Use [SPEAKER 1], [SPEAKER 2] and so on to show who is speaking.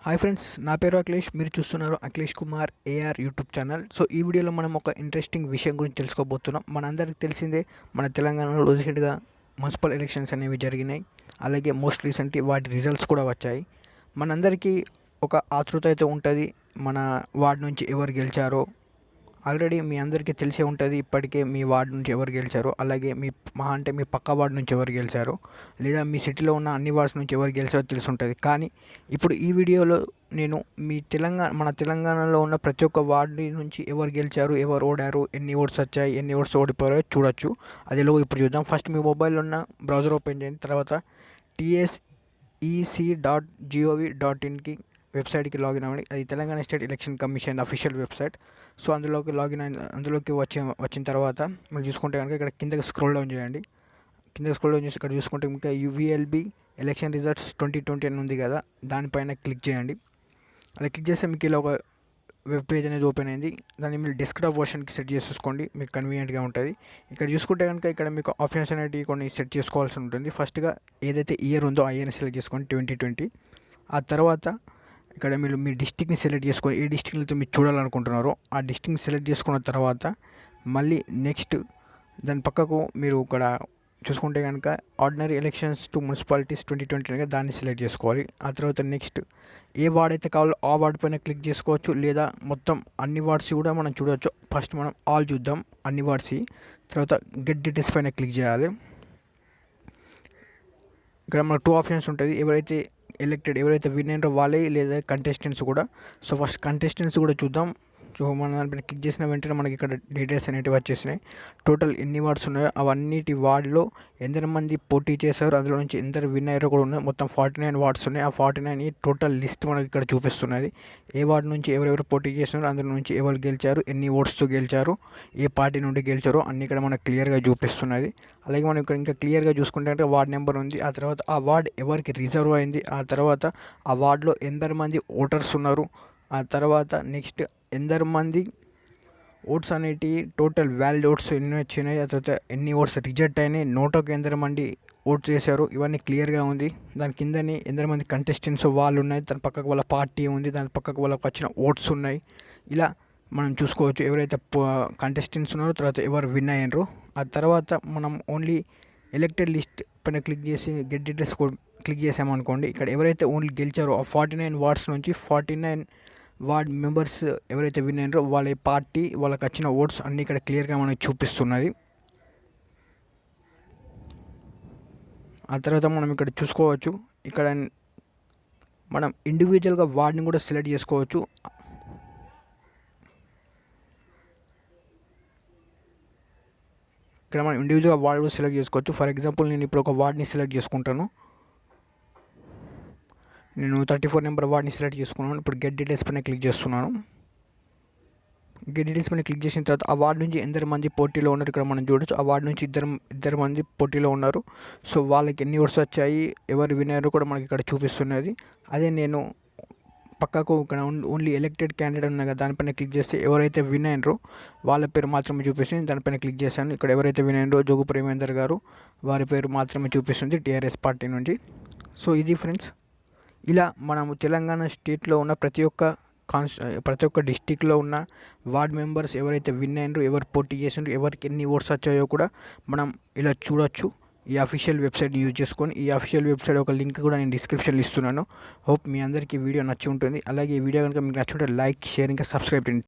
[SPEAKER 1] Hi friends, నా పేరు అఖిలేష్. మీరు చూస్తున్నారు Akhilesh Kumar AR YouTube channel. So ఈ వీడియోలో మనం ఒక ఇంట్రెస్టింగ్ విషయం గురించి తెలుసుకోబోతున్నాం. మనందరికీ తెలిసిందే, మన తెలంగాణలో రీసెంట్గా మున్సిపల్ ఎలక్షన్స్ అనేవి జరిగినాయి. అలాగే మోస్ట్ రీసెంట్లీ వాటి రిజల్ట్స్ కూడా వచ్చాయి. మనందరికీ ఒక ఆతృత అయితే ఉంటుంది, మన వార్డు నుంచి ఎవరు గెలిచారో. ఆల్రెడీ మీ అందరికీ తెలిసే ఉంటుంది ఇప్పటికే మీ వార్డు నుంచి ఎవరు గెలిచారో, అలాగే మీ పక్క వార్డు నుంచి ఎవరు గెలిచారో, లేదా మీ సిటీలో ఉన్న అన్ని వార్డ్స్ నుంచి ఎవరు గెలిచారో తెలిసి ఉంటుంది. కానీ ఇప్పుడు ఈ వీడియోలో నేను మన తెలంగాణలో ఉన్న ప్రతి ఒక్క వార్డు నుంచి ఎవరు గెలిచారు, ఎవరు ఓడారు, ఎన్ని ఓట్స్ వచ్చాయి, ఎన్ని ఓట్స్ ఓడిపోయారో చూడొచ్చు. అదిలో ఇప్పుడు చూద్దాం. ఫస్ట్ మీ మొబైల్లో ఉన్న బ్రౌజర్ ఓపెన్ చేయండి. తర్వాత tsec.gov.inకి వెబ్సైట్కి లాగిన్ అవ్వండి. అది Telangana state election commission official website. So అందులోకి వచ్చిన తర్వాత మీరు చూసుకుంటే కనుక ఇక్కడ కిందకి స్క్రోల్ డౌన్ చేయండి. చేసి ఇక్కడ చూసుకుంటే ఇంకా యువిఎల్బి ఎలక్షన్ రిజల్ట్స్ 2020 అని ఉంది కదా, దానిపైన క్లిక్ చేయండి. అలా క్లిక్ చేస్తే మీకు ఇలా ఒక వెబ్ పేజ్ అనేది ఓపెన్ అయింది. దాన్ని మీరు డెస్క్టాప్ వర్షన్కి సెట్ చేసేసుకోండి, మీకు కన్వీనియంట్గా ఉంటుంది. ఇక్కడ చూసుకుంటే కనుక ఇక్కడ మీకు ఆప్షన్స్ అనేవి కొన్ని సెట్ చేసుకోవాల్సి ఉంటుంది. ఫస్ట్గా ఏదైతే ఇయర్ ఉందో ఆ ఇయర్ని సెలెక్ట్ చేసుకోండి, 2020. ఆ తర్వాత ఇక్కడ మీరు మీ డిస్ట్రిక్ట్ని సెలెక్ట్ చేసుకొని ఏ డిస్ట్రిక్ట్తో మీరు చూడాలనుకుంటున్నారో ఆ డిస్ట్రిక్ట్ని సెలెక్ట్ చేసుకున్న తర్వాత మళ్ళీ నెక్స్ట్ దాని పక్కకు మీరు ఇక్కడ చూసుకుంటే కనుక ఆర్డినరీ ఎలక్షన్స్ టు మున్సిపాలిటీస్ 2020 దాన్ని సెలెక్ట్ చేసుకోవాలి. ఆ తర్వాత నెక్స్ట్ ఏ వార్డ్ అయితే కావాలో ఆ వార్డ్ పైన క్లిక్ చేసుకోవచ్చు, లేదా మొత్తం అన్ని వార్డ్స్ కూడా మనం చూడవచ్చు. ఫస్ట్ మనం ఆల్ చూద్దాం, అన్ని వార్డ్స్. తర్వాత గెట్ డీటెయిల్స్ పైన క్లిక్ చేయాలి. ఇక్కడ మనకు 2 ఆప్షన్స్ ఉంటుంది. ఎవరైతే విన్ అయినారో వాళ్ళే, లేదా కంటెస్టెంట్స్ కూడా. సో ఫస్ట్ కంటెస్టెంట్స్ కూడా చూద్దాం. సో మనం దానిపైన క్లిక్ చేసిన వెంటనే మనకి ఇక్కడ డీటెయిల్స్ అనేటివి వచ్చేసినాయి. టోటల్ ఎన్ని వార్డ్స్ ఉన్నాయో అవన్నిటి వార్డులో ఎంతమంది పోటీ చేశారో, అందులో నుంచి ఎందరు విన్ అయ్యారో కూడా ఉన్నాయి. మొత్తం 49 వార్డ్స్ ఉన్నాయి. ఆ 49 టోటల్ లిస్ట్ మనకి ఇక్కడ చూపిస్తున్నది. ఏ వార్డు నుంచి ఎవరెవరు పోటీ చేస్తున్నారో, అందులో నుంచి ఎవరు గెలిచారు, ఎన్ని ఓట్స్తో గెలిచారు, ఏ పార్టీ నుండి గెలిచారో అన్ని ఇక్కడ మనకు క్లియర్గా చూపిస్తున్నది. అలాగే మనం ఇక్కడ ఇంకా క్లియర్గా చూసుకుంటే అంటే వార్డ్ నెంబర్ ఉంది, ఆ తర్వాత ఆ వార్డ్ ఎవరికి రిజర్వ్ అయింది, ఆ తర్వాత ఆ వార్డులో ఎందరు ఓటర్స్ ఉన్నారు, ఆ తర్వాత నెక్స్ట్ ఎందరు మంది ఓట్స్ అనేటి టోటల్ వ్యాలిడ్ ఓట్స్ ఎన్ని వచ్చినాయి, ఆ తర్వాత ఎన్ని ఓట్స్ రిజెక్ట్ అయినాయి, నోటోకి ఎందరు మంది ఓట్ చేశారు, ఇవన్నీ క్లియర్గా ఉంది. దాని కిందని ఎందరు మంది కంటెస్టెంట్స్ వాళ్ళు ఉన్నాయి, దాని పక్కకు వాళ్ళ పార్టీ ఉంది, దాని పక్కకు వాళ్ళకి వచ్చిన ఓట్స్ ఉన్నాయి. ఇలా మనం చూసుకోవచ్చు ఎవరైతే కంటెస్టెంట్స్ ఉన్నారో, తర్వాత ఎవరు విన్ అయ్యారో. ఆ తర్వాత మనం ఓన్లీ ఎలక్టెడ్ లిస్ట్ పైన క్లిక్ చేసి గెట్ డీటెయిల్స్ క్లిక్ చేసామనుకోండి, ఇక్కడ ఎవరైతే ఓన్లీ గెలిచారో ఆ 49 వార్డ్స్ నుంచి 49 వార్డ్ మెంబర్స్ ఎవరైతే విన్ అయినారో వాళ్ళ పార్టీ, వాళ్ళకి వచ్చిన ఓట్స్ అన్నీ ఇక్కడ క్లియర్గా మనకి చూపిస్తున్నది. ఆ తర్వాత మనం ఇక్కడ చూసుకోవచ్చు, ఇక్కడ మనం ఇండివిజువల్గా వార్డ్ని కూడా సెలెక్ట్ చేసుకోవచ్చు. ఇక్కడ మనం ఇండివిజువల్గా వార్డ్ కూడా సెలెక్ట్ చేసుకోవచ్చు. ఫర్ ఎగ్జాంపుల్ నేను ఇప్పుడు ఒక వార్డ్ని సెలెక్ట్ చేసుకుంటాను. నేను 34 నెంబర్ వార్డ్ని సెలెక్ట్ చేసుకున్నాను. ఇప్పుడు గెట్ డీటెయిల్స్ పైన క్లిక్ చేస్తున్నాను. గెట్ డీటెయిల్స్ పైన క్లిక్ చేసిన తర్వాత ఆ వార్డు నుంచి ఎందరు మంది పోటీలో ఉన్నారు ఇక్కడ మనం చూడొచ్చు. ఆ వార్డు నుంచి ఇద్దరు మంది పోటీలో ఉన్నారు. సో వాళ్ళకి ఎన్ని ఓట్స్ వచ్చాయి, ఎవరు విన్నారో కూడా మనకి ఇక్కడ చూపిస్తున్నది. అదే నేను పక్కకు ఇక్కడ ఓన్లీ ఎలక్టెడ్ క్యాండిడేట్ ఉన్నాయి కదా, దానిపైన క్లిక్ చేస్తే ఎవరైతే విన్ అయినరో వాళ్ళ పేరు మాత్రమే చూపిస్తుంది. దానిపైన క్లిక్ చేశాను. ఇక్కడ ఎవరైతే విన్ అయినరో జోగు ప్రేమేందర్ గారు, వారి పేరు మాత్రమే చూపిస్తుంది టీఆర్ఎస్ పార్టీ నుంచి. సో ఇది ఫ్రెండ్స్, ఇలా మనము తెలంగాణ స్టేట్లో ఉన్న ప్రతి ఒక్క డిస్టిక్లో ఉన్న వార్డ్ మెంబర్స్ ఎవరైతే విన్ అయినారో, ఎవరు పోటీ చేసినారో, ఎవరికి ఎన్ని ఓట్స్ వచ్చాయో కూడా మనం ఇలా చూడొచ్చు ఈ అఫీషియల్ వెబ్సైట్ని యూజ్ చేసుకొని. ఈ అఫీషియల్ వెబ్సైట్ ఒక లింక్ కూడా నేను డిస్క్రిప్షన్లో ఇస్తున్నాను. హోప్ మీ అందరికీ వీడియో నచ్చి ఉంటుంది. అలాగే ఈ వీడియో కనుక మీకు నచ్చుంటే లైక్, షేర్, ఇంకా సబ్స్క్రైబ్ చేయండి.